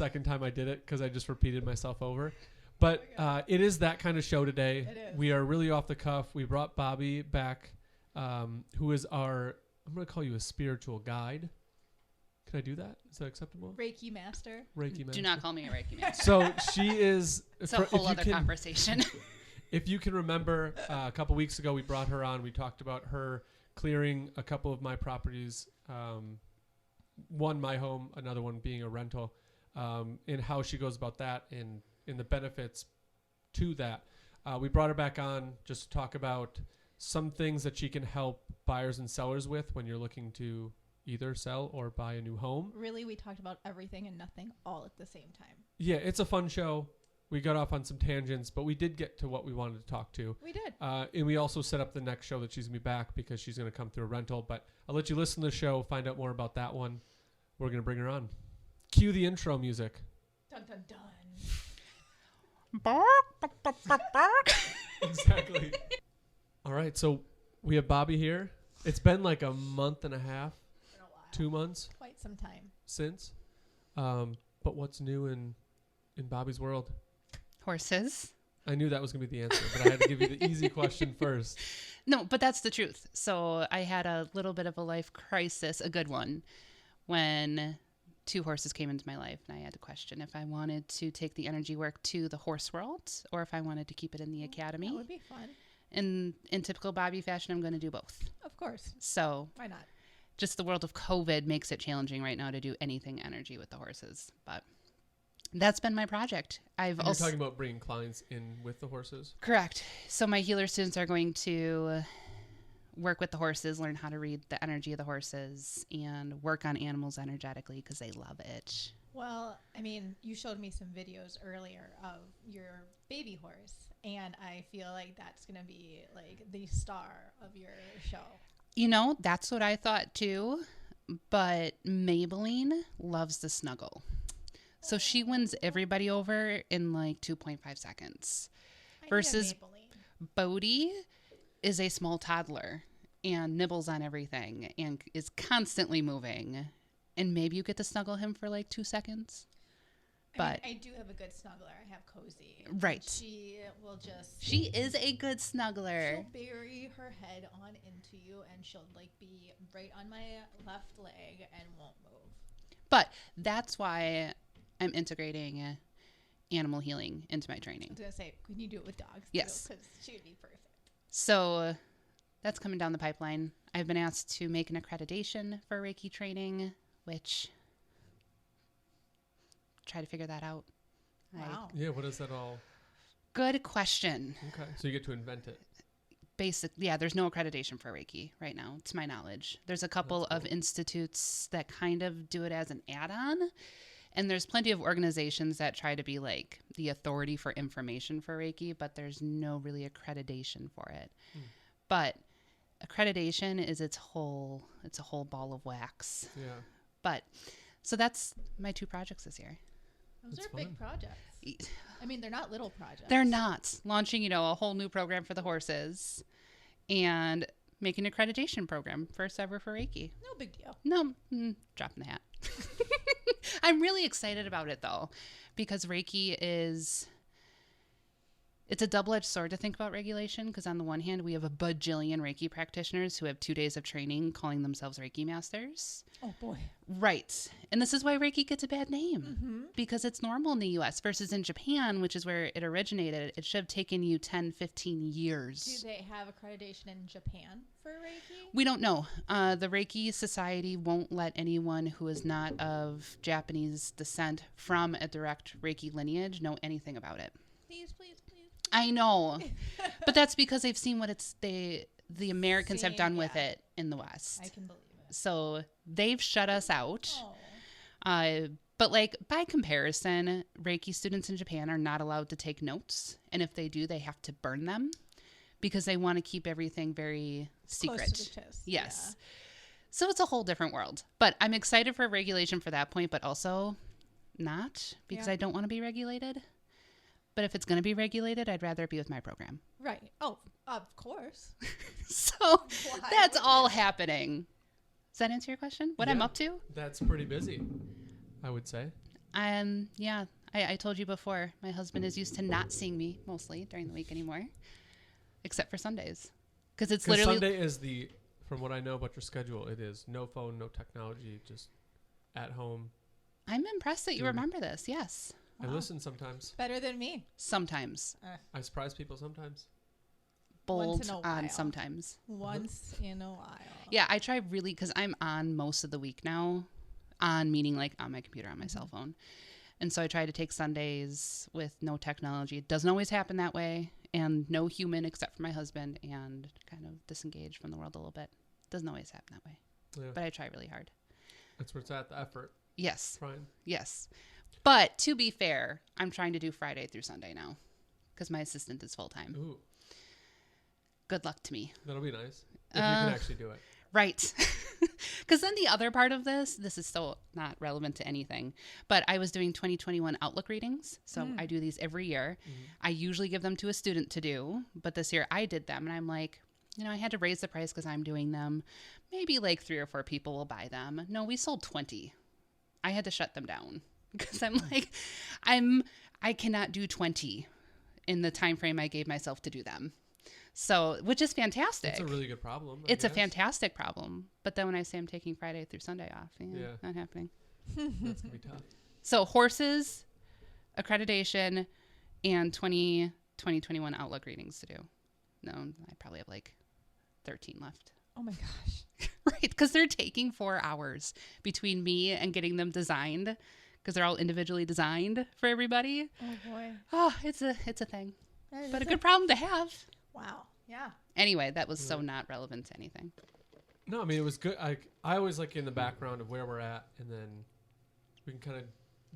second time I did it because I just repeated myself over. But it is that kind of show today. It is. We are really off the cuff. We brought Bobbi back, who is our, I'm going to call you a spiritual guide. Can I do that? Is that acceptable? Reiki master. Reiki master. Do not call me a Reiki master. So she is. It's a whole other conversation. If you can remember, a couple weeks ago we brought her on. We talked about her clearing a couple of my properties, one my home, another one being a rental, and how she goes about that and the benefits to that. We brought her back on just to talk about some things that she can help buyers and sellers with when you're looking to either sell or buy a new home. Really, we talked about everything and nothing all at the same time. Yeah, it's a fun show. We got off on some tangents, but we did get to what we wanted to talk to. We did. And we also set up the next show that she's going to be back because she's going to come through a rental. But I'll let you listen to the show, find out more about that one. We're going to bring her on. Cue the intro music. Dun, dun, dun. Exactly. All right, so we have Bobbi here. It's been like a month and a half, Been a while. 2 months Quite some time. since. But what's new in Bobbi's world? Horses. I knew that was going to be the answer, but I had to give you the easy question first. No, but that's the truth. So I had a little bit of a life crisis, a good one, when 2 horses came into my life, and I had to question if I wanted to take the energy work to the horse world or if I wanted to keep it in the academy. That would be fun. In typical Bobbi fashion, I'm going to do both. Of course. So Why not? just the world of COVID makes it challenging right now to do anything energy with the horses. But that's been my project. You're talking about bringing clients in with the horses? Correct. So my healer students are going to work with the horses, learn how to read the energy of the horses, and work on animals energetically because they love it. Well, I mean, you showed me some videos earlier of your baby horse, and I feel like that's going to be like the star of your show. You know, that's what I thought too, but Maybelline loves the snuggle. So she wins everybody over in like 2.5 seconds. Versus Bodhi is a small toddler and nibbles on everything and is constantly moving. And maybe you get to snuggle him for like 2 seconds. But I mean, I do have a good snuggler. I have Cozy. Right. She will just... She is a good snuggler. She'll bury her head on into you, and she'll like be right on my left leg and won't move. But that's why I'm integrating animal healing into my training. I was going to say, can you do it with dogs? Yes. Because she would be perfect. So that's coming down the pipeline. I've been asked to make an accreditation for Reiki training, which... try to figure that out. Wow. Yeah, what is that all? Good question. Okay, so you get to invent it. Yeah, there's no accreditation for Reiki right now, to my knowledge. There's a couple of institutes that kind of do it as an add-on, and there's plenty of organizations that try to be like the authority for information for Reiki, but there's no really accreditation for it. But accreditation is it's a whole ball of wax. Yeah. But so that's my 2 projects this year. Those That's are big projects. I mean, they're not little projects. They're not. Launching, a whole new program for the horses and making an accreditation program, first ever for Reiki. No big deal. No, dropping the hat. I'm really excited about it, though, because Reiki it's a double-edged sword to think about regulation, because on the one hand, we have a bajillion Reiki practitioners who have 2 days of training calling themselves Reiki masters. Oh, boy. Right. And this is why Reiki gets a bad name, because it's normal in the U.S. versus in Japan, which is where it originated. It should have taken you 10, 15 years. Do they have accreditation in Japan for Reiki? We don't know. The Reiki Society won't let anyone who is not of Japanese descent from a direct Reiki lineage know anything about it. Please, please, please. I know. But that's because they've seen what the Americans have done with yeah. it in the West. I can believe it. So they've shut us out. Oh. But like by comparison, Reiki students in Japan are not allowed to take notes. And if they do, they have to burn them because they want to keep everything very secret. Close to the chest. Yes. Yeah. So it's a whole different world. But I'm excited for regulation for that point, but also not because I don't want to be regulated. But if it's going to be regulated, I'd rather it be with my program. Right. Oh, of course. So that's all happening. Does that answer your question? What I'm up to? That's pretty busy, I would say. Yeah, I told you before, my husband is used to not seeing me mostly during the week anymore, except for Sundays. Because it's literally... Sunday is from what I know about your schedule, it is no phone, no technology, just at home. I'm impressed that you remember this. Yes. I listen sometimes. Better than me. Sometimes. I surprise people sometimes. Bold on sometimes. Once in a while. Yeah, I try really, because I'm on most of the week now. On meaning like on my computer, on my cell phone. And so I try to take Sundays with no technology. It doesn't always happen that way. And no human except for my husband, and kind of disengage from the world a little bit. Doesn't always happen that way. Yeah. But I try really hard. That's where it's at, the effort. Yes. Trying. Yes. But to be fair, I'm trying to do Friday through Sunday now because my assistant is full-time. Ooh. Good luck to me. That'll be nice. If you can actually do it. Right. Because then the other part of this is so not relevant to anything, but I was doing 2021 Outlook readings. So I do these every year. Mm-hmm. I usually give them to a student to do, but this year I did them. And I'm like, I had to raise the price because I'm doing them. Maybe like 3 or 4 people will buy them. No, we sold 20. I had to shut them down because I'm like, I cannot do 20 in the time frame I gave myself to do them. So, which is fantastic. It's a really good problem. It's a fantastic problem. But then when I say I'm taking Friday through Sunday off, not happening. That's going to be tough. So horses, accreditation, and 2021 Outlook readings to do. No, I probably have like 13 left. Oh my gosh. Right, because they're taking 4 hours between me and getting them designed, because they're all individually designed for everybody. Oh boy. Oh, it's a thing. But a good problem to have. Wow. Yeah. Anyway, that was so not relevant to anything. No, I mean, it was good. I always like in the background of where we're at, and then we can kind of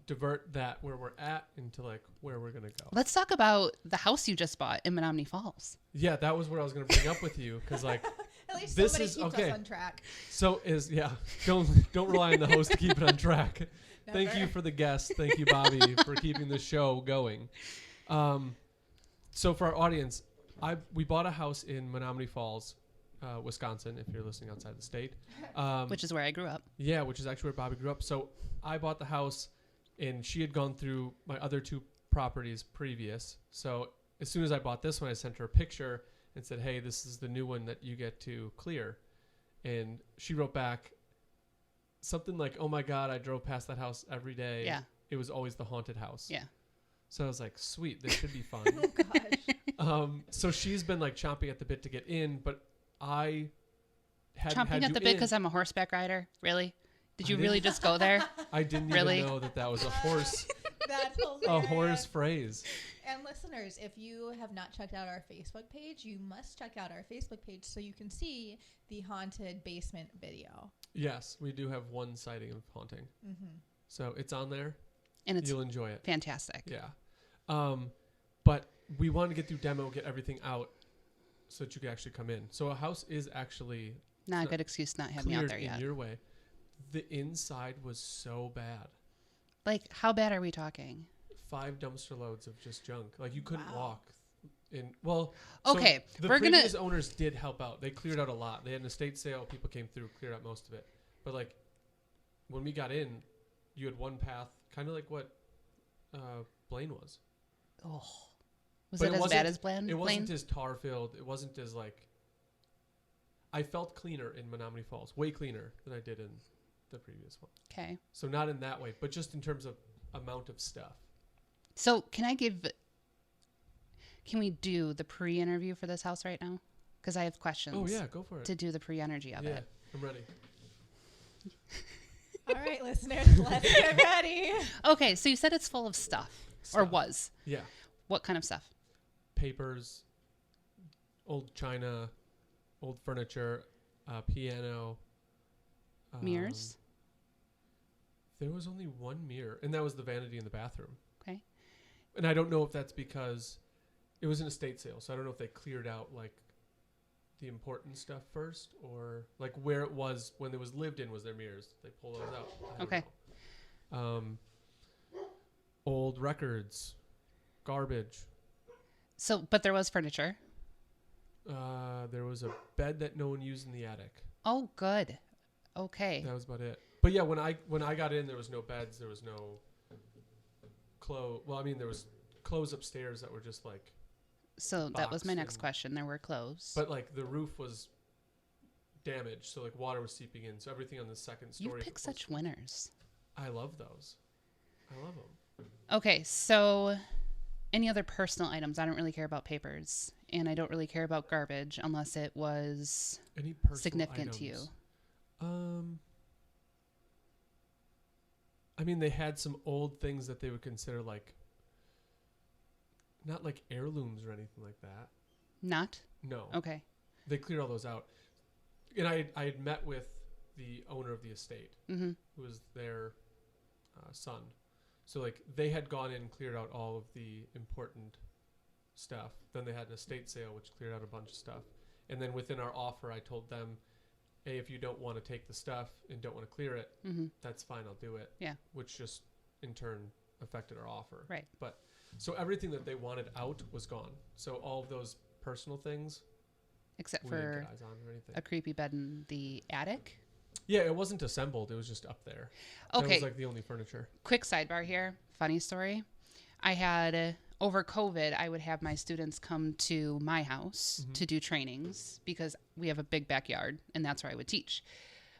divert that where we're at into like where we're going to go. Let's talk about the house you just bought in Menomonee Falls. Yeah, that was what I was going to bring up with you, because like at least this somebody is keeps okay. us on track. So don't rely on the host to keep it on track. Never. Thank you for the guest. Thank you, Bobbi, for keeping the show going. So for our audience, we bought a house in Menomonee Falls, Wisconsin, if you're listening outside the state. Which is where I grew up. Yeah, which is actually where Bobbi grew up. So I bought the house, and she had gone through my other 2 properties previous. So as soon as I bought this one, I sent her a picture and said, hey, this is the new one that you get to clear. And she wrote back something like, oh my God, I drove past that house every day. Yeah. It was always the haunted house. Yeah. So I was like, sweet, this should be fun. Oh gosh. So she's been like chomping at the bit to get in, but I hadn't Chomping had at you the bit in. because I'm a horseback rider? Really? Did you I really didn't- just go there? I didn't Really? even know that was a horse, That's hilarious. a horse phrase. And listeners, if you have not checked out our Facebook page, you must check out our Facebook page so you can see the haunted basement video. Yes, we do have one sighting of haunting. Mm-hmm. So it's on there. And it's You'll enjoy it. fantastic. Yeah. But we wanted to get through demo, get everything out so that you could actually come in. So a house is actually Not a good excuse to not have me out cleared there in yet. your way. The inside was so bad. Like, how bad are we talking? 5 dumpster loads of just junk. Like you couldn't Wow. walk in. Well, Okay, So the we're gonna- previous owners did help out. They cleared out a lot. They had an estate sale. People came through, cleared out most of it. But like when we got in, you had one path, kind of like what Blaine was. Oh. Was But it as wasn't- bad as Blaine? It wasn't as tar filled. It wasn't as like. I felt cleaner in Menomonee Falls, way cleaner than I did in the previous one. Okay. So not in that way, but just in terms of amount of stuff. So can we do the pre-interview for this house right now? Because I have questions. Oh yeah, go for it. To do the pre-energy of Yeah, it. I'm ready. All right, listeners, let's get ready. Okay, so you said it's full of stuff. Or Stuff. was. Yeah, What kind of stuff? papers, old china, old furniture, piano. Mirrors? There was only one mirror, and that was the vanity in the bathroom. Okay. And I don't know if that's because it was an estate sale, so I don't know if they cleared out like the important stuff first, or like where it was when it was lived in was their mirrors. They pull those out. I don't Okay. know. Old records, garbage. So, but there was furniture. There was a bed that no one used in the attic. Oh, good. Okay. That was about it. But yeah, when I got in, there was no beds. There was no clothes. Well, I mean, there was clothes upstairs that were just like, So that was my next and- question. There were clothes. but like the roof was damaged, so like water was seeping in. So everything on the second You story. pick such winners. I love those. I love them. Okay, so any other personal items? I don't really care about papers, and I don't really care about garbage unless it was Any personal significant to you. items? I mean, they had some old things that they would consider like, not like heirlooms or anything like that. Not? No. Okay. They cleared all those out. And I had met with the owner of the estate, Mm-hmm. who was their son. So like they had gone in and cleared out all of the important stuff. Then they had an estate sale, which cleared out a bunch of stuff. And then within our offer, I told them, hey, if you don't want to take the stuff and don't want to clear it, Mm-hmm. that's fine, I'll do it. Yeah. Which just in turn affected our offer. Right. But so everything that they wanted out was gone. So all of those personal things, Except we didn't for get eyes on or anything. a creepy bed in the attic. Yeah, it wasn't assembled. It was just up there. That Okay. was like the only furniture. Quick sidebar here. Funny story. I had over COVID, I would have my students come to my house to do trainings because we have a big backyard and that's where I would teach.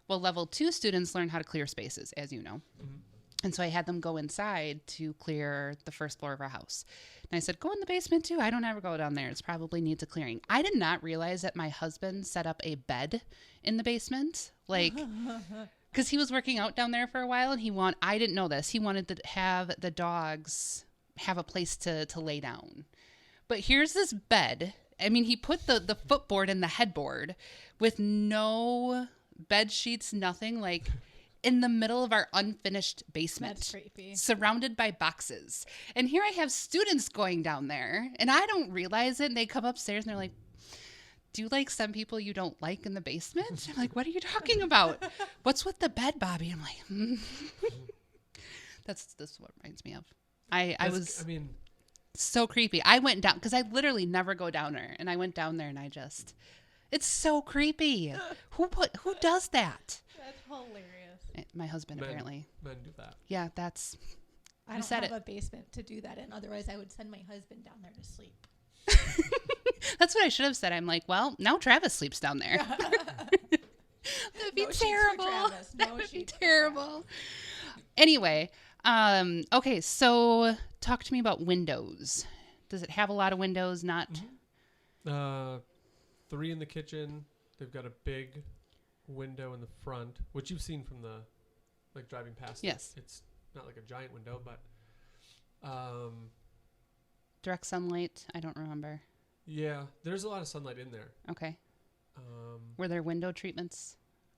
Well, level 2 students learn how to clear spaces, as you know. Mm-hmm. And so I had them go inside to clear the first floor of our house. And I said, go in the basement too. I don't ever go down there. It's probably needs a clearing. I did not realize that my husband set up a bed in the basement. Like, because he was working out down there for a while and I didn't know this. He wanted to have the dogs have a place to lay down. But here's this bed. I mean, he put the footboard and the headboard with no bed sheets, nothing, like in the middle of our unfinished basement. That's creepy. Surrounded by boxes. And here I have students going down there and I don't realize it. And they come upstairs and they're like, do you like some people you don't like in the basement? I'm like, what are you talking about? What's with the bed, Bobby? I'm like, That's what reminds me of. I mean, so creepy. I went down because I literally never go down there. And I went down there and it's so creepy. Who does that? That's hilarious. My husband, apparently. Men do that. Yeah, that's... I don't have a basement to do that in. Otherwise, I would send my husband down there to sleep. That's what I should have said. I'm like, well, now Travis sleeps down there. That'd be terrible. That would be terrible. Anyway, okay, so talk to me about windows. Does it have a lot of windows? Not... 3 in the kitchen. They've got a big window in the front, which you've seen from the, like, driving past. Yes. It's not like a giant window, but direct sunlight. I don't remember. yeah, there's a lot of sunlight in there. Okay. Were there window treatments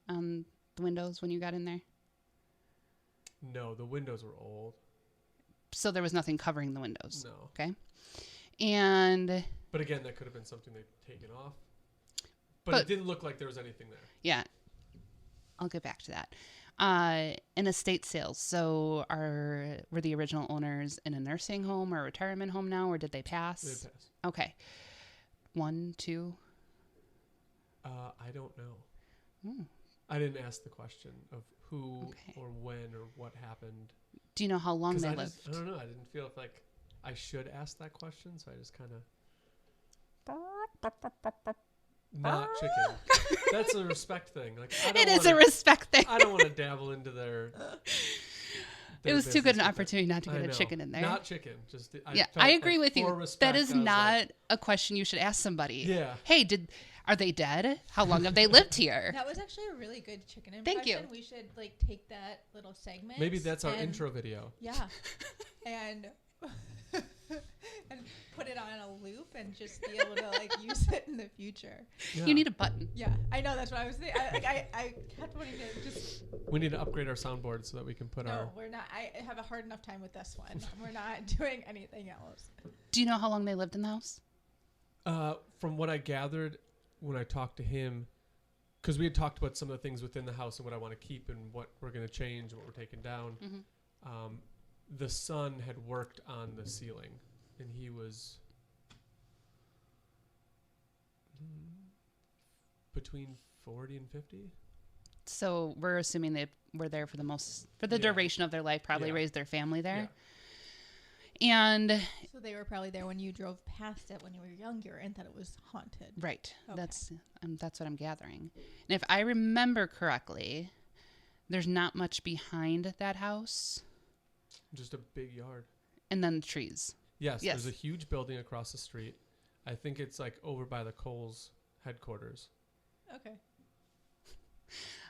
on the windows when you got in there? No, the windows were old. So there was nothing covering the windows. No. Okay. And But again, that could have been something they'd taken off. But it didn't look like there was anything there. yeah, I'll get back to that. In estate sales, so were the original owners in a nursing home or a retirement home now, or did they pass? They passed. Okay. 1, 2. I don't know. Hmm. I didn't ask the question of who Okay. or when or what happened. Do you know how long 'Cause they I lived? don't know. I didn't feel like I should ask that question, so I just kind of... Not chicken. That's a respect thing. Like, I don't It is a respect thing. I don't want to dabble into their It was too good an business with it. opportunity not to get I a know. chicken in there. Not chicken. Just Yeah, felt I agree like with you. for respect, That is I was not like, a question you should ask somebody. Yeah. Hey, are they dead? How long have they lived here? That was actually a really good chicken impression. Thank you. We should like take that little segment. Maybe that's our and- intro video. Yeah. and and put it on a loop and just be able to like use it in the future. Yeah. You need a button. Yeah, I know that's what I was thinking. I kept wanting to just. We need to upgrade our soundboard so that we can put No, we're not. I have a hard enough time with this one. We're not doing anything else. Do you know how long they lived in the house? From what I gathered when I talked to him, because we had talked about some of the things within the house and what I want to keep and what we're going to change and what we're taking down. Mm-hmm. The son had worked on the ceiling, and he was between 40 and 50. So we're assuming they were there for the Yeah. duration of their life, probably Yeah. raised their family there. And So they were probably there when you drove past it when you were younger and thought it was haunted. right, Okay. that's what I'm gathering. And if I remember correctly, there's not much behind that house, Just a big yard. and then the trees. Yes, Yes. there's a huge building across the street. I think it's like over by the Kohl's headquarters. Okay.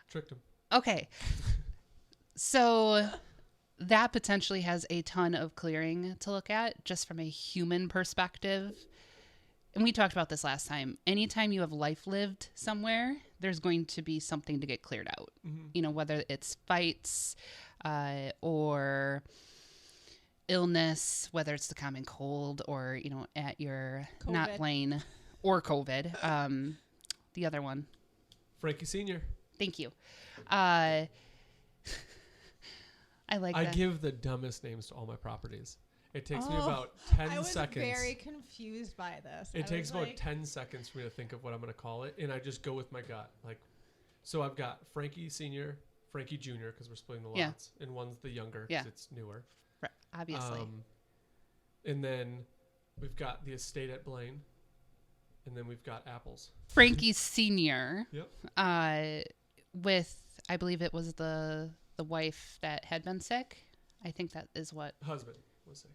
Tricked him. Okay. So that potentially has a ton of clearing to look at just from a human perspective. And we talked about this last time. Anytime you have life lived somewhere, there's going to be something to get cleared out. Mm-hmm. You know, whether it's fights or illness, whether it's the common cold or, you know, at your not COVID. Blaine or COVID. The other one. Frankie Sr. Thank you. I like I that. give the dumbest names to all my properties. It takes me Oh, about 10 I was seconds. very confused by this. It I takes was about like, 10 seconds for me to think of what I'm going to call it, and I just go with my gut. Like, so I've got Frankie Sr., Frankie Jr., because we're splitting the Yeah. lots, and one's the younger Yeah. because it's newer. Right, obviously. And then we've got the estate at Blaine, and then we've got apples. Frankie Sr. Yep. With, I believe it was the wife that had been sick. I think that is what Husband was sick.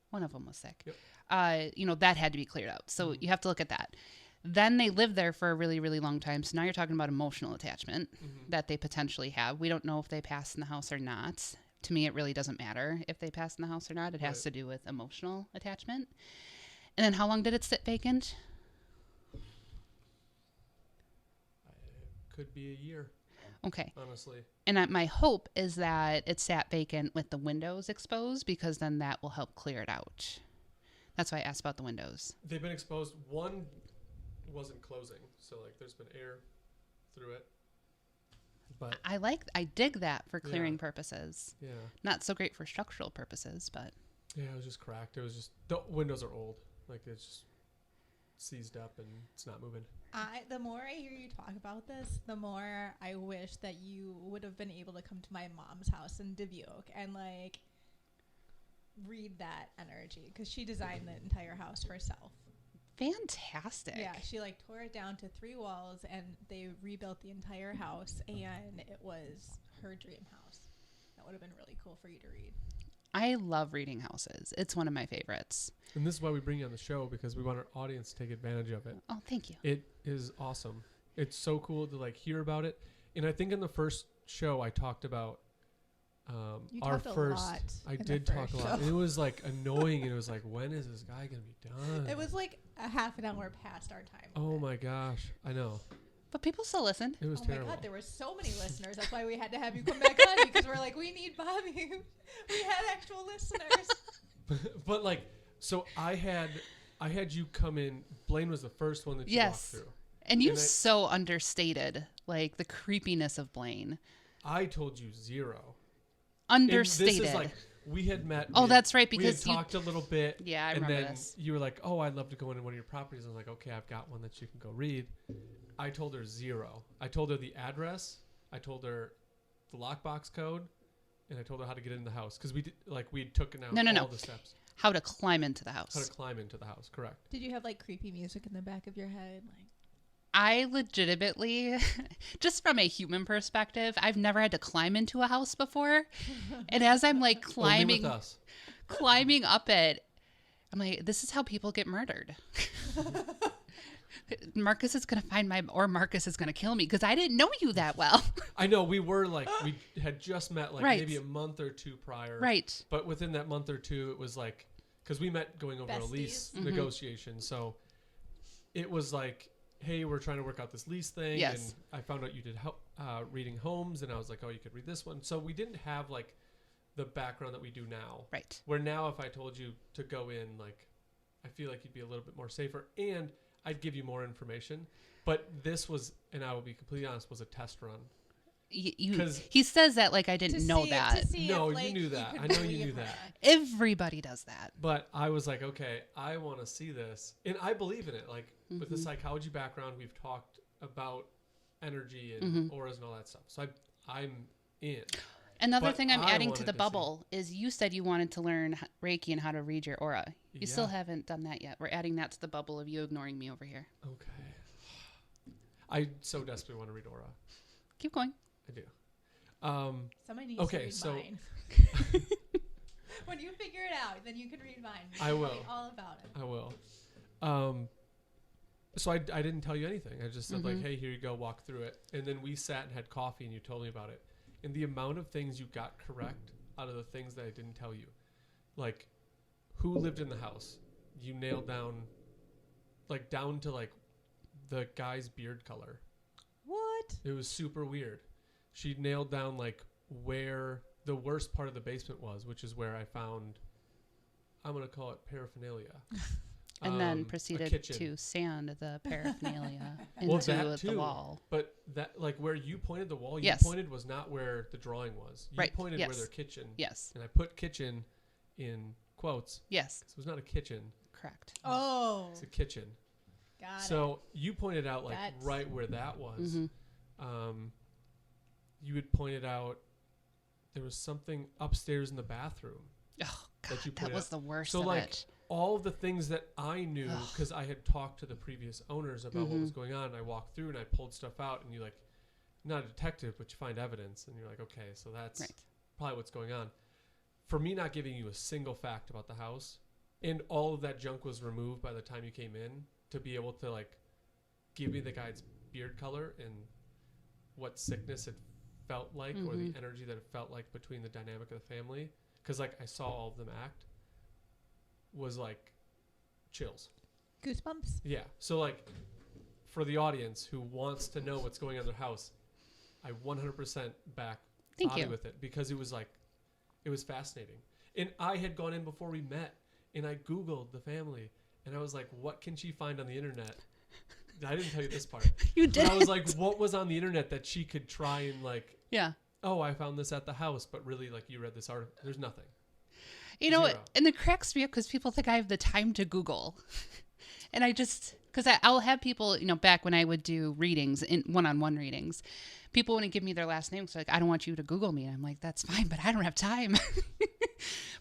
one of them was sick. Yep. You know, that had to be cleared out. So you have to look at that. Then they lived there for a really, really long time. So now you're talking about emotional attachment that they potentially have. We don't know if they passed in the house or not. To me, it really doesn't matter if they passed in the house or not. It has to do with emotional attachment. And then how long did it sit vacant? Could be a year, Okay. honestly. And my hope is that it sat vacant with the windows exposed because then that will help clear it out. That's why I asked about the windows. They've been exposed. One wasn't closing, so like there's been air through it. But I dig that for clearing Yeah. purposes. yeah, Not so great for structural purposes, but yeah, it was just cracked. It was just the windows are old, like it's just seized up and it's not moving. The more I hear you talk about this, the more I wish that you would have been able to come to my mom's house in Dubuque and like read that energy because she designed the entire house herself. fantastic. Yeah, she like tore it down to 3 walls and they rebuilt the entire house and it was her dream house. That would have been really cool for you to read. I love reading houses. It's one of my favorites. And this is why we bring you on the show, because we want our audience to take advantage of it. Oh, thank you. It is awesome. It's so cool to like hear about it. And I think in the first show I talked about You our talked a first. lot I in the did talk a first lot. show. And it was like annoying, and it was like, when is this guy gonna be done? It was like a half an hour past our time. Oh my gosh, I know. But people still listen. It was Oh terrible. my god, there were so many listeners. That's why we had to have you come back on because we're like, we need Bobby. We had actual listeners. But like, so I had you come in. Blaine was the first one that you Yes. walked through. And you And I- so understated like the creepiness of Blaine. I told you 0. And Understated. this is like we had met. Oh, we had- that's right, we because had talked a little bit. Yeah, I and remember then this. you were like, "Oh, I'd love to go into one of your properties." I was like, "Okay, I've got one that you can go read." I told her 0. I told her the address. I told her the lockbox code, and I told her how to get in the house because we did like we had taken out No. all the steps. How to climb into the How house. to climb into the house. Correct. Did you have like creepy music in the back of your head? Like, I legitimately, just from a human perspective, I've never had to climb into a house before. And as I'm like Only climbing with us. climbing up it, I'm like, this is how people get murdered. Marcus is going to find Marcus is going to kill me because I didn't know you that well. I know we were like we had just met like Right. maybe a month or 2 prior. Right. But within that month or 2, it was like because we met going over a lease Besties. negotiation. So it was like, hey, we're trying to work out this lease thing. Yes. And I found out you did reading homes, and I was like, oh, you could read this one. So we didn't have like the background that we do now. Right. Where now, if I told you to go in, like, I feel like you'd be a little bit more safer, and I'd give you more information. But this was, and I will be completely honest, was a test run. He says that like I didn't know that. No, you knew that. I know you knew that. Everybody does that. But I was like, okay, I want to see this. And I believe in it. Like, with the psychology background, we've talked about energy and auras and all that stuff. So I'm in. Another But thing I'm I adding to wanted the see- bubble is you said you wanted to learn Reiki and how to read your aura. You still Yeah. haven't done that yet. We're adding that to the bubble of you ignoring me over here. Okay. I so desperately want to read aura. Keep going. I do. Somebody needs Okay, to read so- mine. When you figure it out, then you can read mine. You I can will. tell me all about it. I will. So I didn't tell you anything. I just said like, hey, here you go, walk through it. And then we sat and had coffee and you told me about it. And the amount of things you got correct out of the things that I didn't tell you. Like who lived in the house. You nailed down like down to like the guy's beard color. What? It was super weird. She nailed down like where the worst part of the basement was, which is where I found, I'm going to call it paraphernalia. And then A proceeded kitchen. to sand the paraphernalia Well, into that the too. wall. But that, like where you pointed the wall, you Yes. pointed was not where the drawing was. You Right, pointed where yes. their kitchen. Yes. And I put kitchen in quotes. Yes. So it was not a kitchen. Correct. Oh, It's a kitchen. got it. So you pointed out like That's- right where that was. Mhm. You had pointed out there was something upstairs in the bathroom. Oh, That God, you that pointed was out. the worst So of like it. all of the things that I knew Ugh. because I had talked to the previous owners about what was Mhm. going on. And I walked through and I pulled stuff out and you like, not a detective, but you find evidence and you're like, okay, so that's Right. probably what's going on. For me not giving you a single fact about the house and all of that junk was removed by the time you came in to be able to like give me the guy's beard color and what sickness it felt like or the energy that it felt like between the dynamic of the family. Because like I saw all of them act was like chills. Goosebumps. Yeah. So like for the audience who wants to know what's going on in their house, I 100% back Thank Bobbi you. with it because it was like it was fascinating. And I had gone in before we met and I Googled the family and I was like, what can she find on the internet? I didn't tell you this part. You But did. I was like, what was on the internet that she could try and like, Yeah. oh, I found this at the house, but really like you read this article. There's nothing. You know, Zero. and it cracks me up because people think I have the time to Google. And I just, because I'll have people, you know, back when I would do readings, in one-on-one readings, people wouldn't give me their last names. Like, I don't want you to Google me. And I'm like, that's fine, but I don't have time.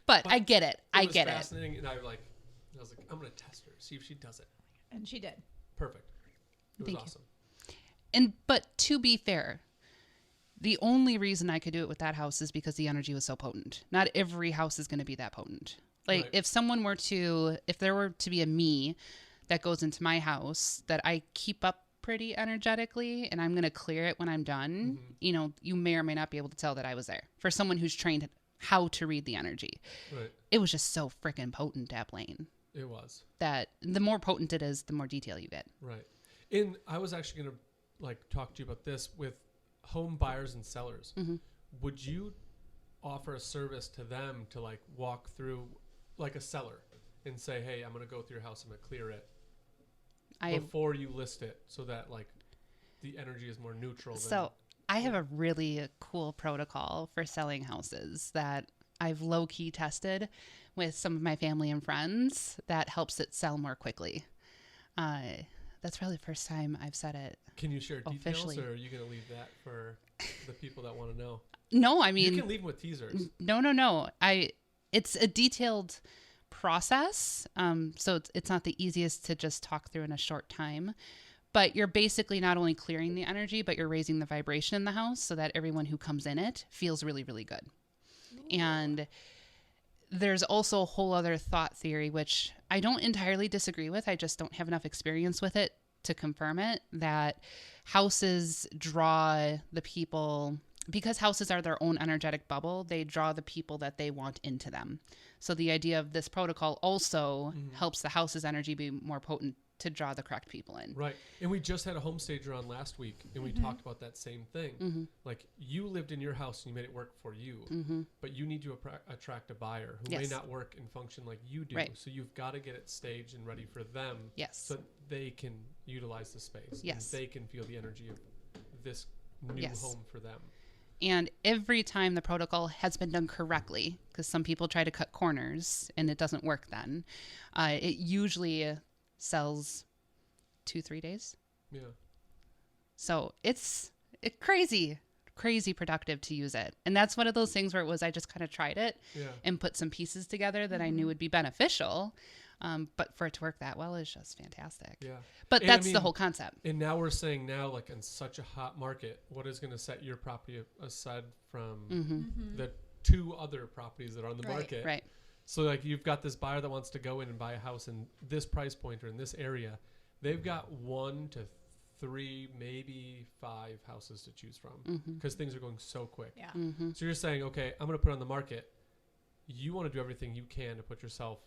but I get it. I It was get it. fascinating, and I was like, I'm gonna test her, see if she does it. And she did. Perfect. It was Thank you. awesome. But to be fair, the only reason I could do it with that house is because the energy was so potent. Not every house is going to be that potent. Like Right. if there were to be a me that goes into my house that I keep up pretty energetically and I'm going to clear it when I'm done, you know, you may or may not be able to tell that I was there. For someone who's trained how to read the energy, Right. it was just so freaking potent at Blaine It was. that the more potent it is, the more detail you get. Right. And I was actually gonna like talk to you about this with home buyers and sellers. Mhm. Would you offer a service to them to like walk through like a seller and say, hey, I'm gonna go through your house, I'm gonna clear it before you list it so that like the energy is more neutral So I have a really cool protocol for selling houses that I've low-key tested with some of my family and friends that helps it sell more quickly. That's probably the first time I've said it. Can you share details officially. or are you gonna leave that for the people that want to know? No, I You mean, can leave them with teasers. no. It's a detailed process. So it's not the easiest to just talk through in a short time. But you're basically not only clearing the energy, but you're raising the vibration in the house so that everyone who comes in it feels really, really good. And there's also a whole other thought theory, which I don't entirely disagree with. I just don't have enough experience with it to confirm it, that houses draw the people, because houses are their own energetic bubble, they draw the people that they want into them. So the idea of this protocol also helps the house's energy be more potent to draw the correct people in. Right. And we just had a home stager on last week and we talked about that same thing. Like you lived in your house and you made it work for you, but you need to attract a buyer who may Yes. not work and function like you do. Right. So you've got to get it staged and ready for them Yes. so that they can utilize the space. Yes. And they can feel the energy of this new Yes. home for them. And every time the protocol has been done correctly, because some people try to cut corners and it doesn't work then, it usually sells 2-3 days. Yeah. So it's crazy. crazy productive to use it. And that's one of those things where it was, I just kind of tried it and put some pieces together that I knew would be beneficial. But for it to work that well is just fantastic. Yeah. But and that's the whole concept. And now we're saying like in such a hot market, what is going to set your property aside from the 2 other properties that are on the market? Right. So like you've got this buyer that wants to go in and buy a house in this price point or in this area. They've got 1 to 3, maybe 5 houses to choose from because things are going so quick. Yeah. So you're saying, okay, I'm going to put it on the market. You want to do everything you can to put yourself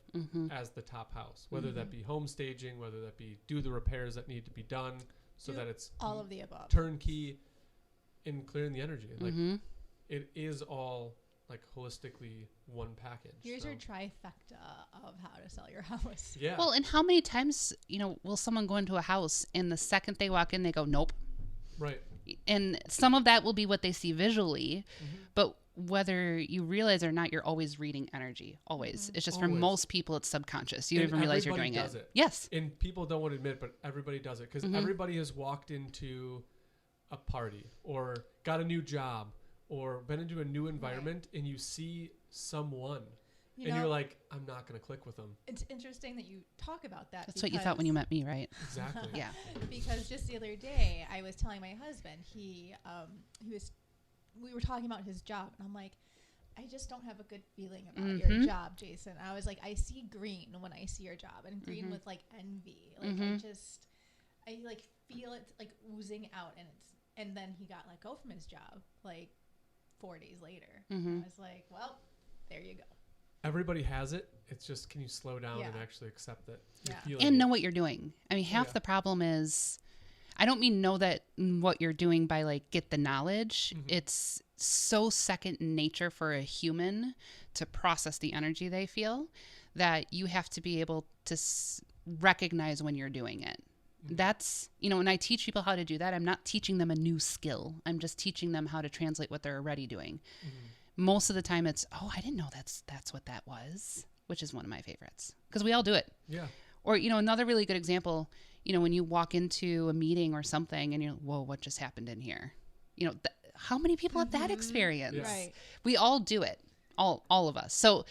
as the top house, whether that be home staging, whether that be do the repairs that need to be done so that it's all of the above, turnkey in clearing the energy. Like it is all like holistically one package. Here's your trifecta of how to sell your house. Yeah. Well, and how many times, will someone go into a house and the second they walk in, they go, nope. Right. And some of that will be what they see visually, but whether you realize or not, you're always reading energy. Always. It's just for most people, it's subconscious. You don't even realize you're doing it. Yes. And people don't want to admit, but everybody does it because everybody has walked into a party or got a new job or been into a new environment and you see someone and you're like, I'm not going to click with them. It's interesting that you talk about that. That's what you thought when you met me, right? Exactly. Yeah. Because just the other day, I was telling my husband, we were talking about his job, and I'm like, I just don't have a good feeling about your job, Jason. I was like, I see green when I see your job, and green with like envy. Like I like feel it like oozing out, and then he got let go from his job like 4 days later. I was like, well, there you go. Everybody has it. It's just, can you slow down and actually accept it? And know what you're doing. I mean, half the problem is, I don't mean know that what you're doing by like get the knowledge. It's so second nature for a human to process the energy they feel that you have to be able to recognize when you're doing it. That's, when I teach people how to do that, I'm not teaching them a new skill. I'm just teaching them how to translate what they're already doing. Most of the time it's, oh, I didn't know that's what that was, which is one of my favorites because we all do it. Yeah. Or, another really good example, when you walk into a meeting or something and you're, whoa, what just happened in here? How many people have that experience? Yes. Right. We all do it, all of us. So,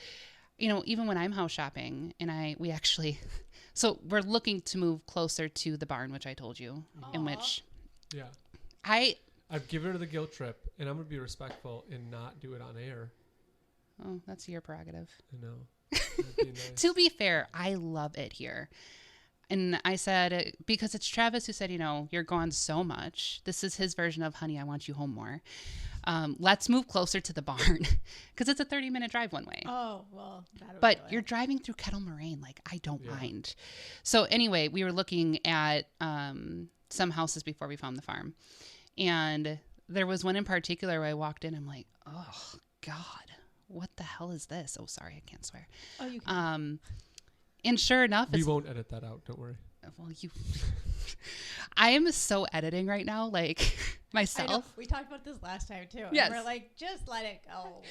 even when I'm house shopping and we actually, so we're looking to move closer to the barn, which I told you, in which I've given her the guilt trip and I'm going to be respectful and not do it on air. Oh, that's your prerogative. I know. That'd be nice. To be fair, I love it here. And I said, because it's Travis who said, you're gone so much. This is his version of, honey, I want you home more. Let's move closer to the barn because it's a 30-minute drive one way. Oh, well, but you're driving through Kettle Moraine. Like, I don't mind. So anyway, we were looking at some houses before we found the farm. And there was one in particular where I walked in. I'm like, oh, God, what the hell is this? Oh, sorry, I can't swear. Oh, you can. And sure enough, we won't edit that out. Don't worry. Well, I am so editing right now, like myself. We talked about this last time too. Yes. And we're like, just let it go.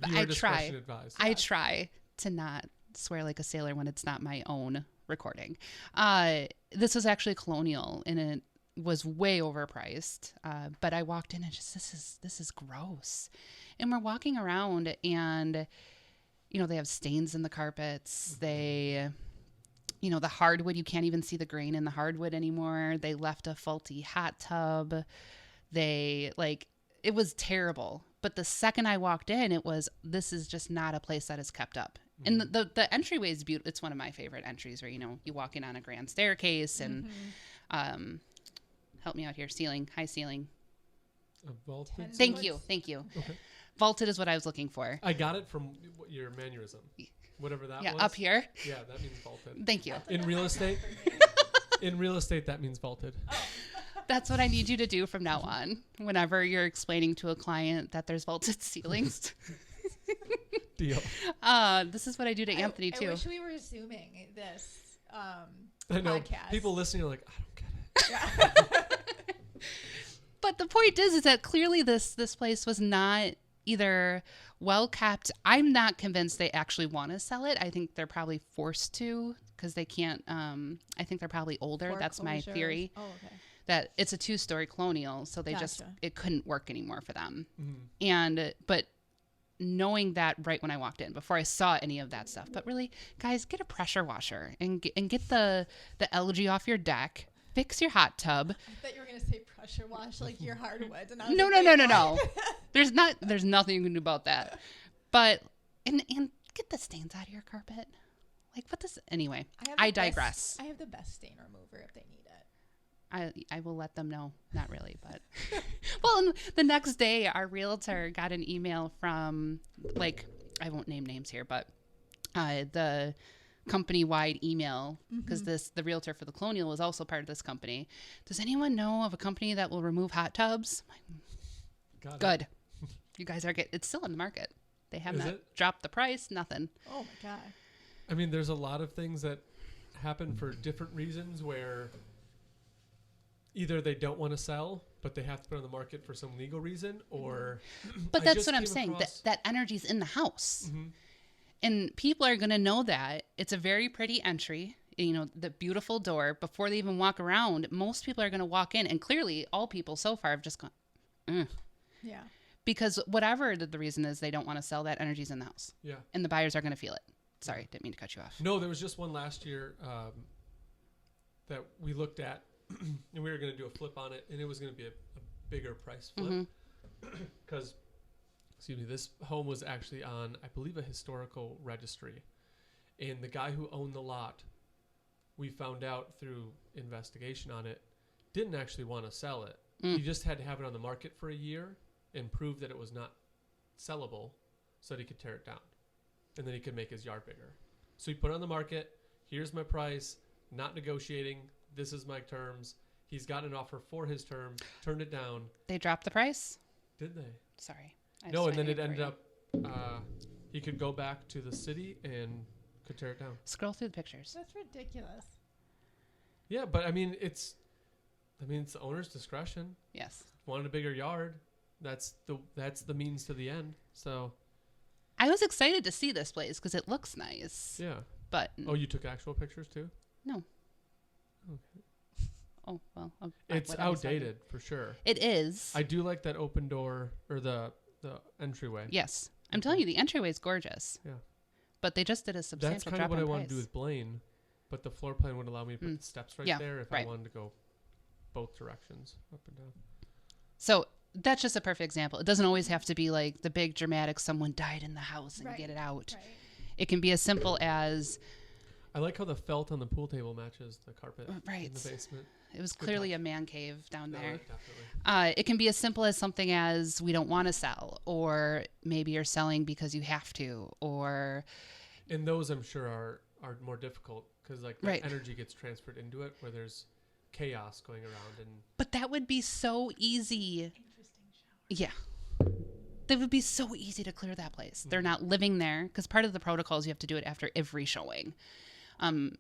Viewer discretion advised. I try to not swear like a sailor when it's not my own recording. This was actually Colonial, and it was way overpriced. But I walked in and just this is gross. And we're walking around and. They have stains in the carpets. They, the hardwood, you can't even see the grain in the hardwood anymore. They left a faulty hot tub. It was terrible. But the second I walked in, this is just not a place that is kept up. And the entryway is beautiful. It's one of my favorite entries where, you walk in on a grand staircase and, help me out here. High ceiling. A vaulted? Thank you. Okay. Vaulted is what I was looking for. I got it from your mannerism. Whatever that was. Yeah, up here. Yeah, that means vaulted. Thank you. In real estate, that means vaulted. That's what I need you to do from now on. Whenever you're explaining to a client that there's vaulted ceilings. Deal. This is what I do to Anthony too. I wish we were Zooming this I know. podcast. People listening are like, I don't get it. But the point is that clearly this place was not either well kept. I'm not convinced they actually want to sell it. I think they're probably forced to because they can't. I think they're probably older. That's my theory. Oh, okay. That it's a 2-story colonial, so they just Gotcha. it couldn't work anymore for them. Mhm. But knowing that right when I walked in, before I saw any of that stuff. But really, guys, get a pressure washer and get the algae off your deck. Fix your hot tub. I thought you were gonna say pressure wash like your hardwoods, and I was No, like, no, wait, no, no, what? no. There's nothing you can do about that. But and get the stains out of your carpet. Like what this anyway. I digress. I have the best stain remover if they need it. I will let them know. Not really, but well, and the next day our realtor got an email from like I won't name names here, but the company-wide email because the realtor for the colonial was also part of this company. Does anyone know of a company that will remove hot tubs? Got it. Good. You guys are it's still on the market. They have Is not it? dropped the price. Nothing. Oh my god. I mean, there's a lot of things that happen for different reasons where either they don't want to sell, but they have to put it on the market for some legal reason, or. But I that's just what I'm came saying. across- That energy's in the house. Mhm. And people are going to know that. It's a very pretty entry, you know, the beautiful door. Before they even walk around, most people are going to walk in. And clearly, all people so far have just gone, Yeah. because whatever the reason is, they don't want to sell, that energy's in the house. Yeah. And the buyers are going to feel it. Sorry, didn't mean to cut you off. No, there was just one last year that we looked at, and we were going to do a flip on it, and it was going to be a bigger price flip. Because, excuse me, this home was actually on, I believe, a historical registry. And the guy who owned the lot, we found out through investigation on it, didn't actually want to sell it. He just had to have it on the market for a year and prove that it was not sellable so that he could tear it down. And then he could make his yard bigger. So he put it on the market. Here's my price. Not negotiating. This is my terms. He's got an offer for his term. Turned it down. They dropped the price? Did they? Sorry. No, and then it ended up he could go back to the city and could tear it down. Scroll through the pictures. That's ridiculous. Yeah, but I mean it's the owner's discretion. Yes. Wanted a bigger yard. That's the means to the end. So I was excited to see this place because it looks nice. yeah. But Oh, you took actual pictures too? no. Okay. Oh, well. It's whatever, outdated for sure. It is. I do like that open door or the entryway. Yes. I'm telling you, the entryway is gorgeous. Yeah. But they just did a substantial That's kind drop of what I in want to do price. with Blaine, but the floor plan would allow me to put the steps right Yeah, there if right. I wanted to go both directions, up and down. So that's just a perfect example. It doesn't always have to be like the big dramatic someone died in the house and Right, get it out. Right. It can be as simple as I like how the felt on the pool table matches the carpet in Right. the basement. it was Good clearly touch. a man cave down No, there. definitely. It can be as simple as something as we don't want to sell, or maybe you're selling because you have to, or And those I'm sure are more difficult because like the Right. energy gets transferred into it where there's chaos going around and but that would be so easy. Interesting shower. Yeah. That would be so easy to clear that place. They're not living there because part of the protocol is you have to do it after every showing,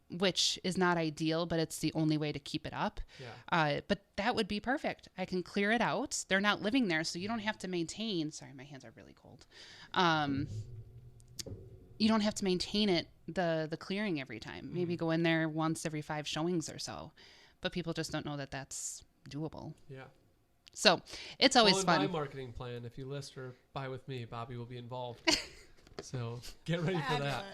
which is not ideal, but it's the only way to keep it up. yeah. But that would be perfect. I can clear it out. They're not living there, so you don't have to maintain. Sorry, my hands are really cold. You don't have to maintain it, the clearing every time. Maybe go in there once every 5 showings or so. But people just don't know that that's doable. Yeah. So it's always well, in fun. my marketing plan, if you list or buy with me, Bobbi will be involved. So get ready for that.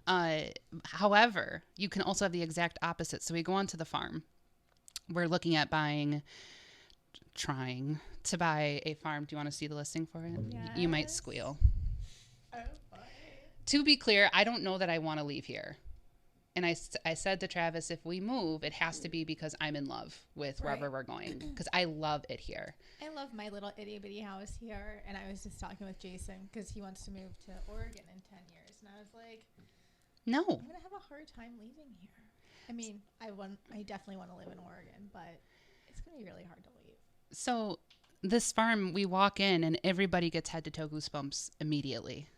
Fabulous. However, you can also have the exact opposite. So we go onto the farm. We're looking at trying to buy a farm. Do you want to see the listing for it? You might Yes. squeal. Oh, boy. To be clear, I don't know that I want to leave here. And I said to Travis, if we move, it has to be because I'm in love with wherever Right. we're going. Because I love it here. I love my little itty bitty house here, and I was just talking with Jason because he wants to move to Oregon in 10 years, and I was like, No. I'm gonna have a hard time leaving here. I mean, I definitely want to live in Oregon, but it's gonna be really hard to leave. So this farm, we walk in and everybody gets head to toe goosebumps immediately.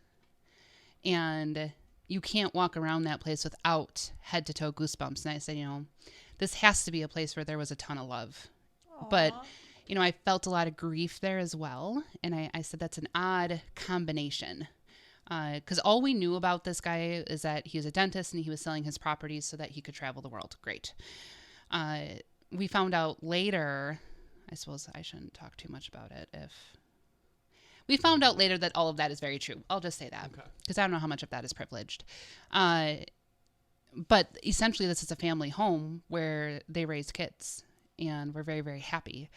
And you can't walk around that place without head to toe goosebumps. And I said, this has to be a place where there was a ton of love. But Aw. you know, I felt a lot of grief there as well. And I said that's an odd combination. Because all we knew about this guy is that he was a dentist and he was selling his properties so that he could travel the world. Great. We found out later, I suppose I shouldn't talk too much about it. We found out later that all of that is very true. I'll just say that because I don't know how much of that is privileged. But essentially this is a family home where they raise kids and we're very, very happy.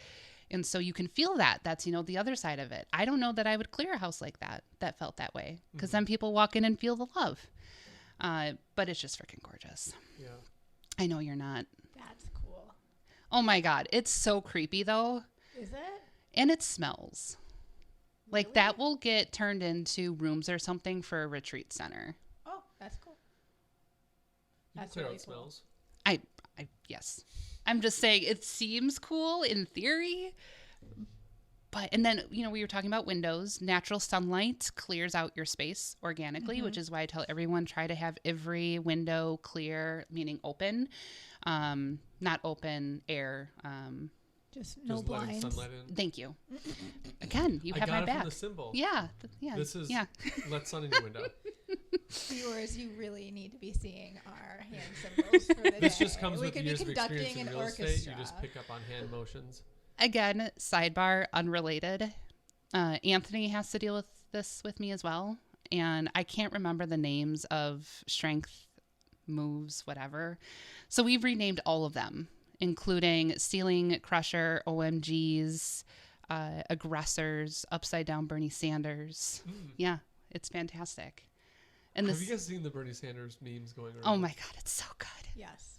And so you can feel that. That's, you know, the other side of it. I don't know that I would clear a house like that felt that way. Because then people walk in and feel the love. But it's just freaking gorgeous. Yeah. I know you're not. That's cool. Oh my God. It's so creepy though. Is it? And it smells. Like Really? that will get turned into rooms or something for a retreat center. Oh, that's cool. You can That's clear really out cool. smells. Yes. I'm just saying it seems cool in theory. But, and then, you know, we were talking about windows. Natural sunlight clears out your space organically, which is why I tell everyone try to have every window clear, meaning open, not open air. Just no Just letting blinds. sunlight in. Thank you. Again, you I have got my it back. from the symbol. Yeah. Yeah. This is yeah. let sun in your window. Viewers, you really need to be seeing our hand symbols for the This day. just comes we with could years be of experience conducting in an real orchestra. estate. You just pick up on hand motions. Again, sidebar, unrelated. Anthony has to deal with this with me as well. And I can't remember the names of strength moves, whatever. So we've renamed all of them, including Ceiling Crusher, OMGs, Aggressors, Upside Down Bernie Sanders. Yeah, it's fantastic. And Have this, you guys seen the Bernie Sanders memes going around? oh my God, it's so good. Yes.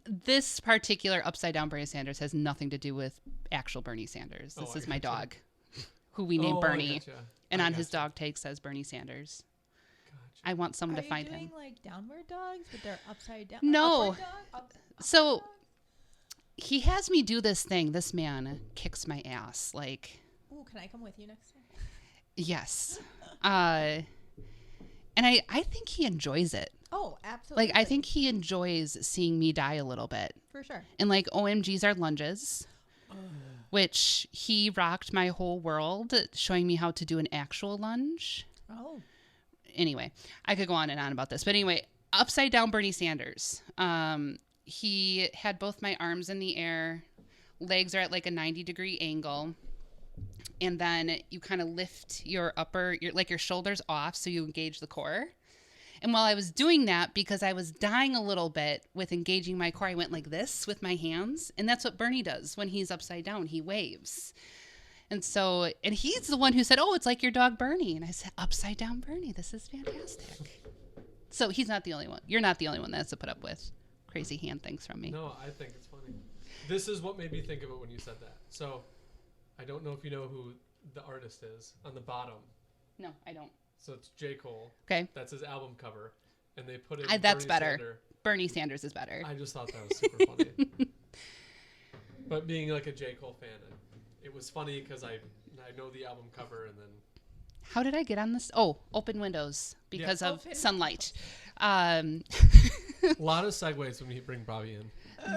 This particular Upside Down Bernie Sanders has nothing to do with actual Bernie Sanders. This I is my gotcha. dog, who we named Oh, Bernie. I gotcha. And I on his gotcha. dog tag says Bernie Sanders. Gotcha. I want someone Are to you find doing him. like downward dogs, but they're upside down? No. Upward dog? So- dog? He has me do this thing. This man kicks my ass. Like, Ooh, can I come with you next time? yes. And I think he enjoys it. Oh, absolutely. Like, I think he enjoys seeing me die a little bit. for sure. And like OMGs are lunges, which he rocked my whole world, showing me how to do an actual lunge. Oh, Anyway, I could go on and on about this. But anyway, upside down Bernie Sanders. He had both my arms in the air. Legs are at like a 90-degree angle. And then you kind of lift your your shoulders off so you engage the core. And while I was doing that, because I was dying a little bit with engaging my core, I went like this with my hands. And that's what Bernie does when he's upside down. He waves. And so, and he's the one who said, oh, it's like your dog Bernie. And I said, upside down Bernie, this is fantastic. So he's not the only one. You're not the only one that has to put up with crazy hand things from me. No, I think it's funny. This is what made me think of it when you said that. So, I don't know if you know who the artist is on the bottom. No, I don't. So it's J. Cole. Okay. That's his album cover, and they put it. That's Bernie better. Sanders. Bernie Sanders is better. I just thought that was super funny. But being like a J. Cole fan, it was funny because I know the album cover, and then How did I get on this? Oh, open windows because of Open sunlight. a lot of segues when you bring Bobbi in.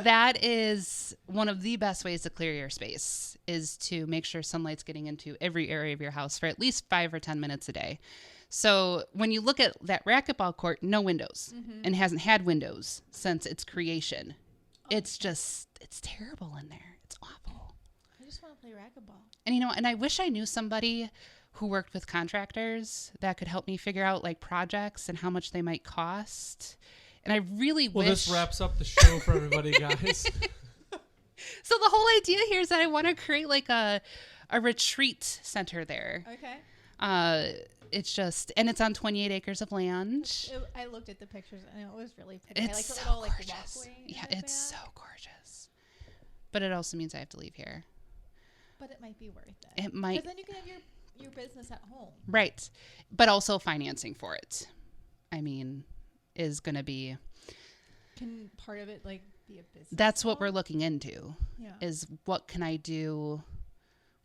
That is one of the best ways to clear your space, is to make sure sunlight's getting into every area of your house for at least 5 or 10 minutes a day. So when you look at that racquetball court, no windows, and hasn't had windows since its creation. It's terrible in there. It's awful. I just want to play racquetball. And and I wish I knew somebody who worked with contractors that could help me figure out like projects and how much they might cost. And I really Well, wish. this wraps up the show for everybody, guys. So the whole idea here is that I want to create like a retreat center there. Okay. It's just, and it's on 28 acres of land. I looked at the pictures and it was really pretty. It's I like the so little like gorgeous. walkway. in Yeah, the it's so back, gorgeous. But it also means I have to leave here. But it might be worth it. It might. Because then you can have your business at home. Right. But also financing for it, I mean, is going to be, Can part of it like be a business? that's what home? we're looking into, Yeah. is what can I do?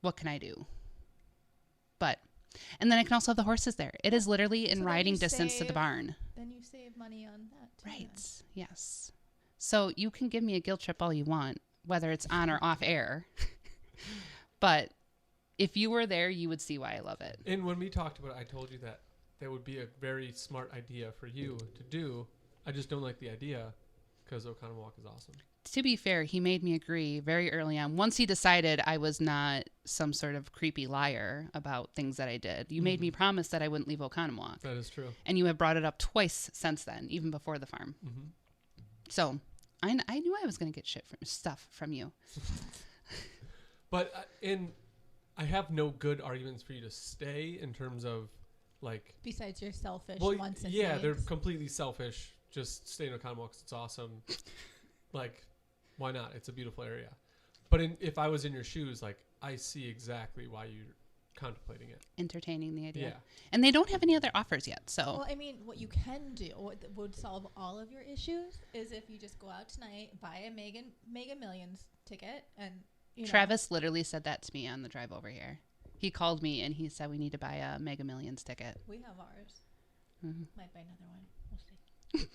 What can I do? But, and then I can also have the horses there. It is literally in So then riding you distance to the save- barn. Then you save money on that too. Right. then. Yes. So you can give me a guilt trip all you want, whether it's on or off air. But if you were there, you would see why I love it. And when we talked about it, I told you that would be a very smart idea for you to do. I just don't like the idea because Oconomowoc is awesome. To be fair, he made me agree very early on. Once he decided I was not some sort of creepy liar about things that I did, you made me promise that I wouldn't leave Oconomowoc. That is true. And you have brought it up twice since then, even before the farm. Mm-hmm. So I knew I was going to get stuff from you. But I have no good arguments for you to stay in terms of like. Besides your selfish Well, wants and yeah, needs. they're completely selfish. Just stay in Oconomowoc 'cause it's awesome. Like, why not? It's a beautiful area. But if I was in your shoes, like, I see exactly why you're contemplating it. Entertaining the idea. Yeah. And they don't have any other offers yet. So Well, I mean, what you can do, what would solve all of your issues, is if you just go out tonight, buy a Mega Millions ticket, and Travis literally said that to me on the drive over here. He called me and he said we need to buy a Mega Millions ticket. We have ours. Mm-hmm. Might buy another one. We'll see.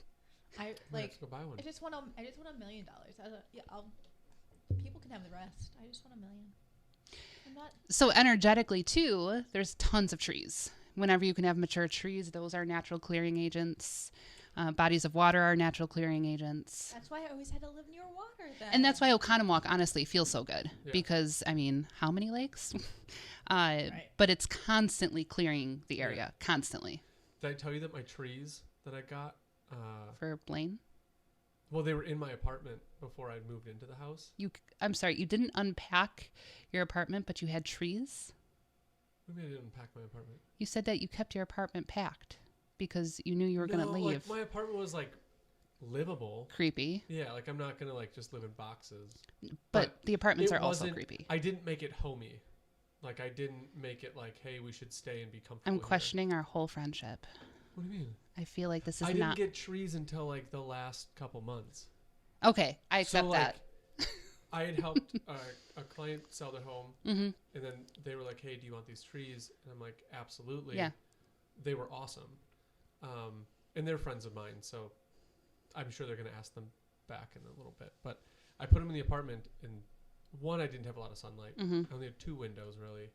I Let's go buy one. I just want $1 million. People can have the rest. I just want $1 million. I'm not. So energetically too, there's tons of trees. Whenever you can have mature trees, those are natural clearing agents. Bodies of water are natural clearing agents. That's why I always had to live near water. Then. And that's why Oconomowoc honestly feels so good. Yeah. Because, I mean, how many lakes? Right. But it's constantly clearing the area. Constantly. Did I tell you that my trees that I got? For Blaine? Well, they were in my apartment before I moved into the house. I'm sorry, you didn't unpack your apartment, but you had trees? Maybe I didn't unpack my apartment. You said that you kept your apartment packed because you knew you were going to leave. Like, my apartment was like livable. Creepy. Yeah, like I'm not gonna like just live in boxes. But the apartments it are also wasn't- creepy. I didn't make it homey. Like I didn't make it like, hey, we should stay and be comfortable. I'm here. questioning our whole friendship. What do you mean? I feel like this is I not... didn't get trees until like the last couple months. Okay, I accept that. I had helped a client sell their home, Mm-hmm. and then they were like, "Hey, do you want these trees?" And I'm like, "Absolutely." Yeah. They were awesome, and they're friends of mine, so I'm sure they're gonna ask them back in a little bit. But I put them in the apartment, and one, I didn't have a lot of sunlight. Mm-hmm. I only had 2 windows, really.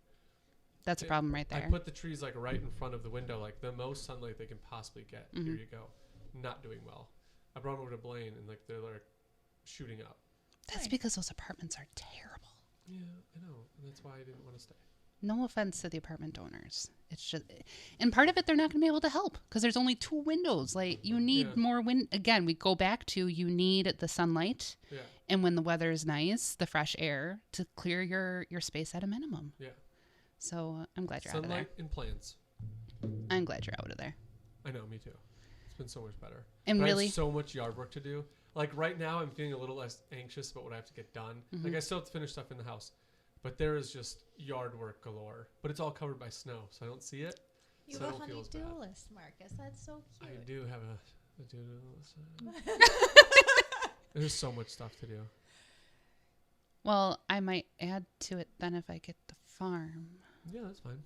That's a problem right there. I put the trees like right in front of the window, like the most sunlight they can possibly get. Mhm. Here you go. Not doing well. I brought them over to Blaine, and like they're like shooting up. That's Nice. because those apartments are terrible. Yeah, I know, and that's why I didn't want to stay. No offense to the apartment owners. It's just, and part of it, they're not going to be able to help because there's only 2 windows. Like, you need Yeah. more wind. Again, we go back to you need the sunlight. Yeah, And when the weather is nice, the fresh air to clear your space at a minimum. yeah. So I'm glad you're out of there. Sunlight and plants. I'm glad you're out of there. I know, me too. It's been so much better. And But I really, have so much yard work to do. Like right now, I'm feeling a little less anxious about what I have to get done. Mhm. Like I still have to finish stuff in the house, but there is just yard work galore. But it's all covered by snow, so I don't see it. You So I have a don't feel as honey-do bad. list, Marcus. That's so cute. I do have a to-do list. There's so much stuff to do. well, I might add to it then if I get the farm. Yeah, that's fine.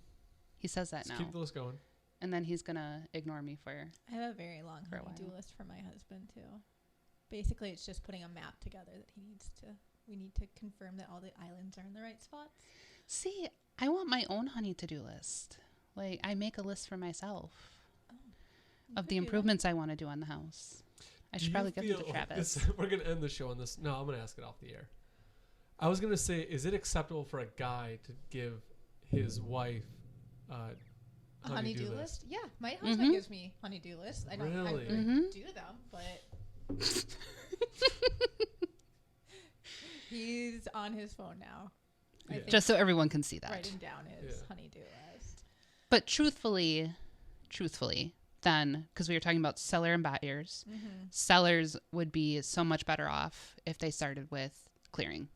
He says that Let's now. keep the list going. And then he's going to ignore me for... I have a very long For a honey-do while. list for my husband too. Basically, it's just putting a map together that he needs to. We need to confirm that all the islands are in the right spots. See, I want my own honey to-do list. Like, I make a list for myself You of could the do that. improvements I want to do on the house. I Do should you probably give it to feel- Travis. we're going to end the show on this. No, I'm going to ask it off the air. I was going to say, is it acceptable for a guy to give his wife A honey-do honey-do list? list? Yeah, my husband Mhm. gives me honey-do lists. I don't Really? Mhm. do them, but he's on his phone now. I Yeah. think Just so everyone can see that. writing down his Yeah. honey-do list. But truthfully, then, because we were talking about seller and buyers, Mm-hmm. sellers would be so much better off if they started with clearing.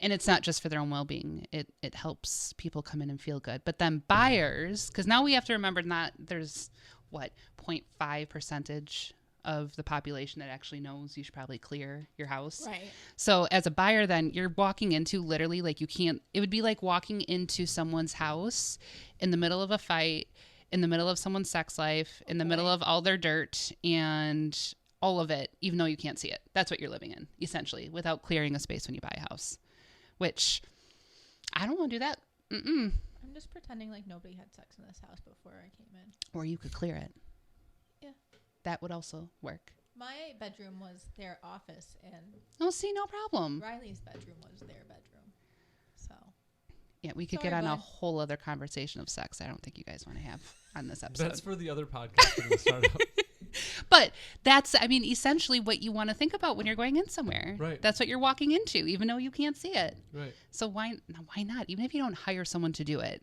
And it's not just for their own well-being. It helps people come in and feel good. But then buyers, because now we have to remember there's, 0.5% of the population that actually knows you should probably clear your house. Right. So as a buyer, then you're walking into literally like you can't, it would be like walking into someone's house in the middle of a fight, in the middle of someone's sex life, in the middle of all their dirt and all of it, even though you can't see it. That's what you're living in, essentially, without clearing a space when you buy a house, which I don't want to do that. Mm-mm. I'm just pretending like nobody had sex in this house before I came in. Or you could clear it. Yeah. That would also work. My bedroom was their office, and Oh, see, no problem. Riley's bedroom was their bedroom. So. Yeah, we could Sorry, get on a bud. whole other conversation of sex. I don't think you guys want to have on this episode. That's for the other podcast we're going to start up. But that's, I mean, essentially what you want to think about when you're going in somewhere. Right. That's what you're walking into, even though you can't see it. Right. So why not? Even if you don't hire someone to do it,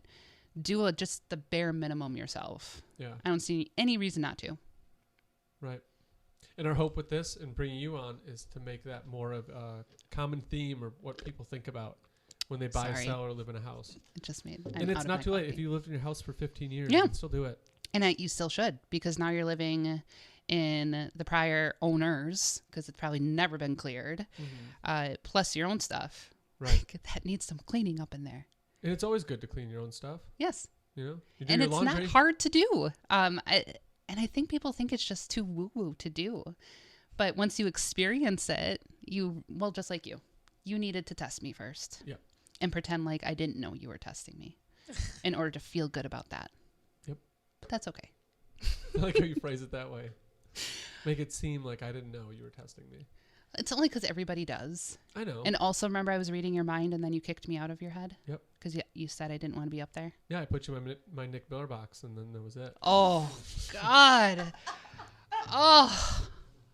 just the bare minimum yourself. Yeah. I don't see any reason not to. Right. And our hope with this and bringing you on is to make that more of a common theme or what people think about when they buy, Sorry. sell, or live in a house. It just made. And it's not too late. If you lived in your house for 15 years, Yeah. you can still do it. And you still should, because now you're living in the prior owners, because it's probably never been cleared, plus your own stuff. Right. Like, that needs some cleaning up in there. And it's always good to clean your own stuff. Yes. You know? You do And your it's laundry. not hard to do. I think people think it's just too woo-woo to do. But once you experience it, just like you needed to test me first. Yep. And pretend like I didn't know you were testing me in order to feel good about that. Yep. But that's okay. I like how you phrase it that way. Make it seem like I didn't know you were testing me. It's only because everybody does. I know. And also, remember, I was reading your mind and then you kicked me out of your head? Yep. Because you said I didn't want to be up there. Yeah, I put you in my Nick Miller box, and then that was it. Oh, God. Oh,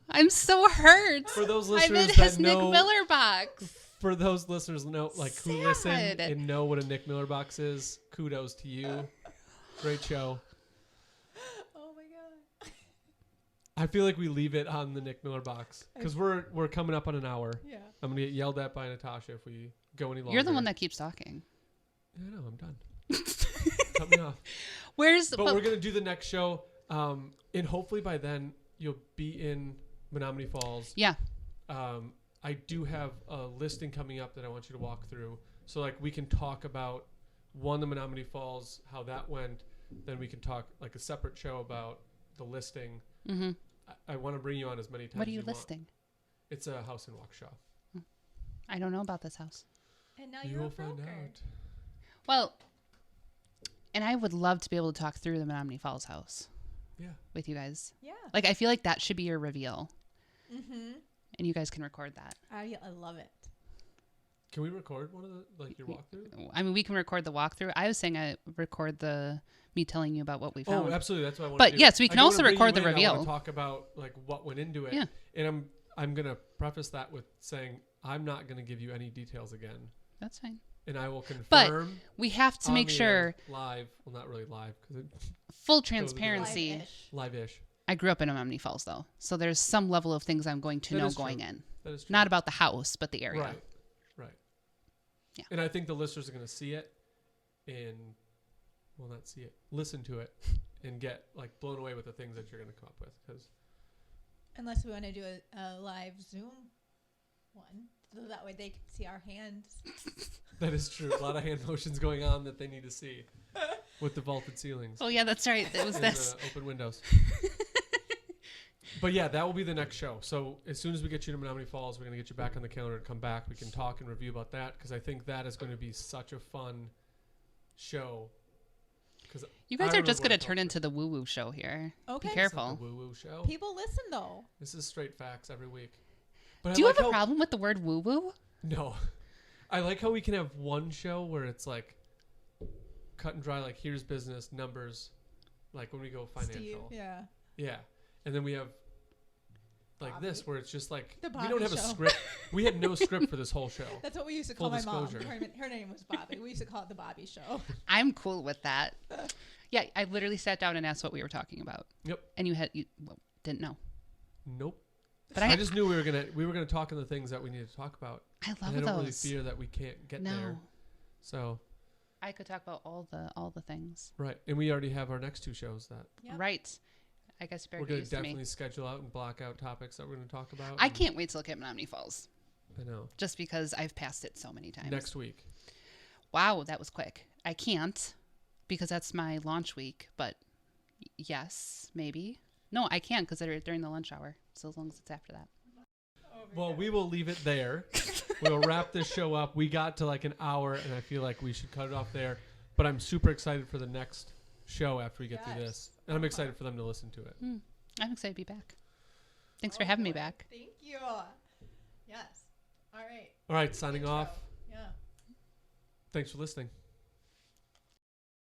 I'm so hurt. For those I'm listeners in that his know, Nick Miller box. for those listeners know, like who listen Sad. and know what a Nick Miller box is, kudos to you. Great show. Oh my god. I feel like we leave it on the Nick Miller box because we're coming up on an hour. Yeah. I'm gonna get yelled at by Natasha if we go any longer. You're the one that keeps talking. I know. I'm done. Cut me off. But But we're gonna do the next show, and hopefully by then you'll be in Menomonee Falls. Yeah. I do have a listing coming up that I want you to walk through. So like we can talk about the Menomonee Falls, how that went. Then we can talk like a separate show about the listing. Mm-hmm. I want to bring you on as many times. What are you want. listing? It's a house in Waukesha. I don't know about this house. And now You you're a will find broker. out. Well, and I would love to be able to talk through the Menomonee Falls house Yeah. with you guys. Yeah. Like, I feel like that should be your reveal. Mm-hmm. And you guys can record that. I love it. Can we record one of your walkthrough? I mean, we can record the walkthrough. I was saying I record me telling you about what we found. Oh, absolutely. That's what I want But to do. yes, we can I do also wanna bring record you the in. I reveal. want to talk about like what went into it. Yeah. And I'm going to preface that with saying I'm not going to give you any details again. That's fine. And I will confirm. But we have to on make the sure, air live. Well, not really live because full transparency. Live-ish. live-ish. I grew up in Menomonee Falls, though. So there's some level of things I'm going to That know is true. going in. That is true. Not about the house, but the area. Right. Yeah. And I think the listeners are going to see it and, well, not see it, listen to it and get like blown away with the things that you're going to come up with. Because Unless we want to do a live Zoom one. So that way they can see our hands. that is true. A lot of hand motions going on that they need to see with the vaulted ceilings Oh, yeah, that's right. It was and this. the open windows. But yeah, that will be the next show. So as soon as we get you to Menomonee Falls, we're going to get you back on the calendar to come back. We can talk and review about that because I think that is going to be such a fun show. Because You guys are just going to turn into the woo-woo show here. Okay. Be careful. woo-woo show. People listen though. This is straight facts every week. But Do you like have a how- problem with the word woo-woo? No. I like how we can have one show where it's like cut and dry, like here's business, numbers, like when we go financial. Steve. Yeah. Yeah. And then we have like Bobbi. this where it's just like The we don't Bobbi have a show. script. We had no script for this whole show. That's what we used to Full call my mom. disclosure. Her name was Bobbi. We used to call it the Bobby Show. I'm cool with that. Yeah, I literally sat down and asked what we were talking about. Yep. And you didn't know. Nope. But I just knew we were gonna talk on the things that we needed to talk about. I love And I don't really those. fear that we can't get No. there. So I could talk about all the things. right. And we already have our next two shows that Yep. Right. I guess you better we're get gonna used to definitely me. schedule out and block out topics that we're gonna talk about. I and- can't wait to look at Menomonee Falls. I know. Just because I've passed it so many times. Next week. Wow, that was quick. I can't because that's my launch week, but yes, maybe. No, I can because they're during the lunch hour. So as long as it's after that. Well, we will leave it there. we'll wrap this show up. We got to like an hour, and I feel like we should cut it off there. But I'm super excited for the next show after we get through this, and I'm excited for them to listen to it. I'm excited to be back. Thanks for having me back. Thank you. Yes. All right. All right, signing off. Yeah. Thanks for listening.